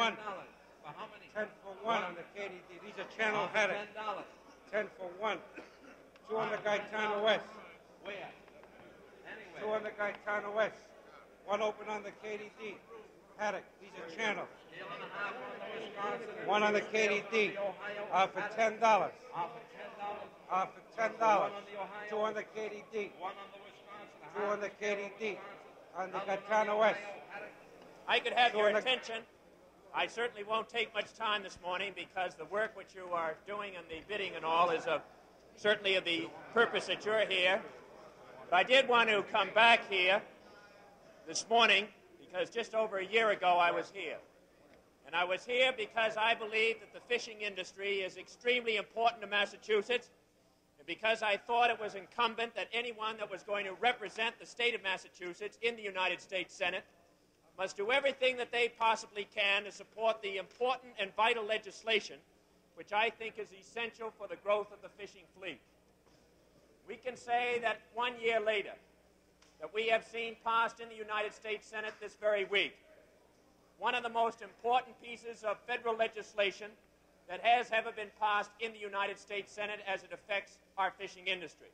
one. For how many? 10 for one on the KDD. These are channel headed. $10. 10 for one. 2 on the Gaetano West. Where? 2 on the Gaetano West. 1 open on the KDD. Haddock. These are channel. Scale and a half on the Wisconsin. 1 on the KDD. For $10. For $10. 2 on the KDD. 1 on the Wisconsin. 2 on the KDD. On the Gaetano West. I could have your attention. I certainly won't take much time this morning because the work which you are doing and the bidding and all is certainly of the purpose that you're here. But I did want to come back here this morning because just over a year ago I was here. And I was here because I believe that the fishing industry is extremely important to Massachusetts, and because I thought it was incumbent that anyone that was going to represent the state of Massachusetts in the United States Senate must do everything that they possibly can to support the important and vital legislation which I think is essential for the growth of the fishing fleet. We can say that 1 year later that we have seen passed in the United States Senate this very week one of the most important pieces of federal legislation that has ever been passed in the United States Senate as it affects our fishing industry,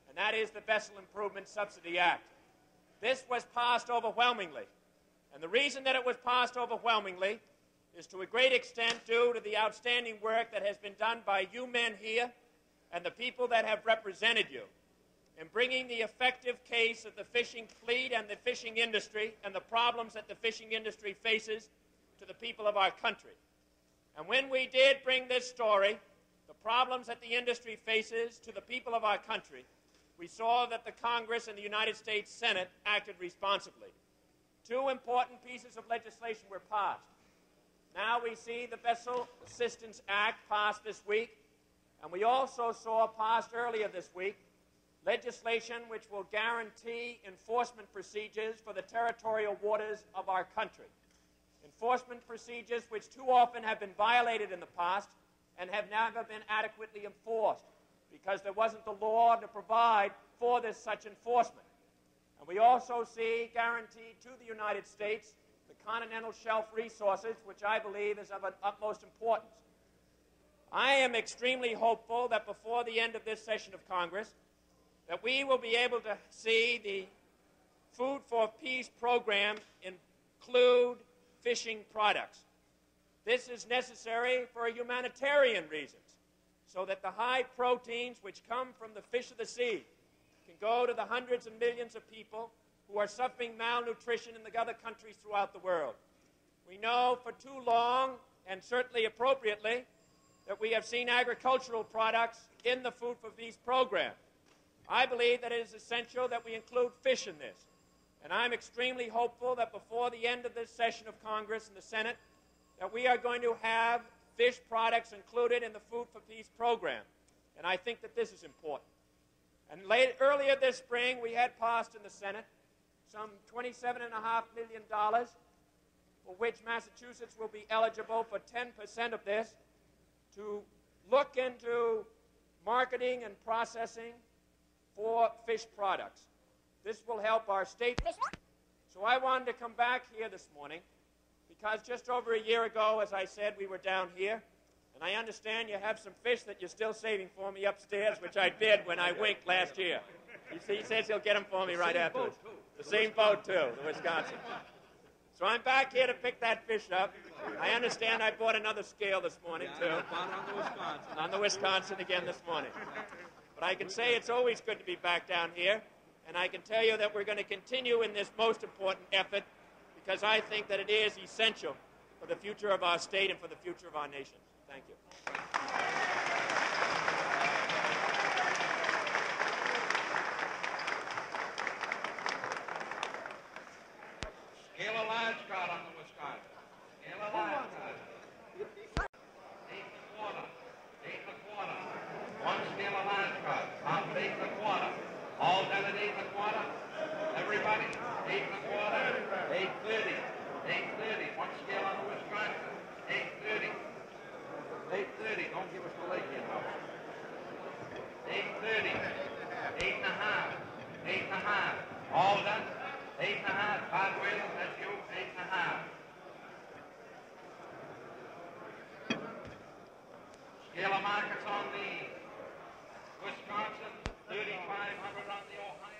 and that is the Vessel Improvement Subsidy Act. This was passed overwhelmingly. And the reason that it was passed overwhelmingly is to a great extent due to the outstanding work that has been done by you men here and the people that have represented you in bringing the effective case of the fishing fleet and the fishing industry and the problems that the fishing industry faces to the people of our country. And when we did bring this story, the problems that the industry faces to the people of our country, we saw that the Congress and the United States Senate acted responsibly. 2 important pieces of legislation were passed. Now we see the Vessel Assistance Act passed this week, and we also saw passed earlier this week legislation which will guarantee enforcement procedures for the territorial waters of our country. Enforcement procedures which too often have been violated in the past and have never been adequately enforced because there wasn't the law to provide for such enforcement. And we also see guaranteed to the United States the continental shelf resources, which I believe is of utmost importance. I am extremely hopeful that before the end of this session of Congress, that we will be able to see the Food for Peace program include fishing products. This is necessary for humanitarian reasons, so that the high proteins which come from the fish of the sea can go to the hundreds of millions of people who are suffering malnutrition in the other countries throughout the world. We know for too long, and certainly appropriately, that we have seen agricultural products in the Food for Peace program. I believe that it is essential that we include fish in this. And I'm extremely hopeful that before the end of this session of Congress and the Senate, that we are going to have fish products included in the Food for Peace program. And I think that this is important. And earlier this spring, we had passed in the Senate some $27.5 million, for which Massachusetts will be eligible for 10% of this, to look into marketing and processing for fish products. This will help our state. So I wanted to come back here this morning because just over a year ago, as I said, we were down here. And I understand you have some fish that you're still saving for me upstairs, which I bid when I winked last year. He says he'll get them for me right afterwards. The same boat, too, the Wisconsin. So I'm back here to pick that fish up. I understand I bought another scale this morning, too. On the Wisconsin again this morning. But I can say it's always good to be back down here. And I can tell you that we're going to continue in this most important effort because I think that it is essential for the future of our state and for the future of our nation. Thank you. Scale a large cod on the Wisconsin. Scale a large cod. 8 1/4. 8 1/4. 1 scale a large cod. Top at 8 1/4. All done at 8 1/4. Everybody, 8 1/4. 8:30. 8:30. 1 scale on the Wisconsin. 8:30. 8:30. Don't give us the leg in, though. 8:30. 8 1/2. 8 1/2. All done. 8 1/2. Bob Whalen, that's you. 8 1/2. Scale of markets on the Wisconsin, 3,500 on the Ohio.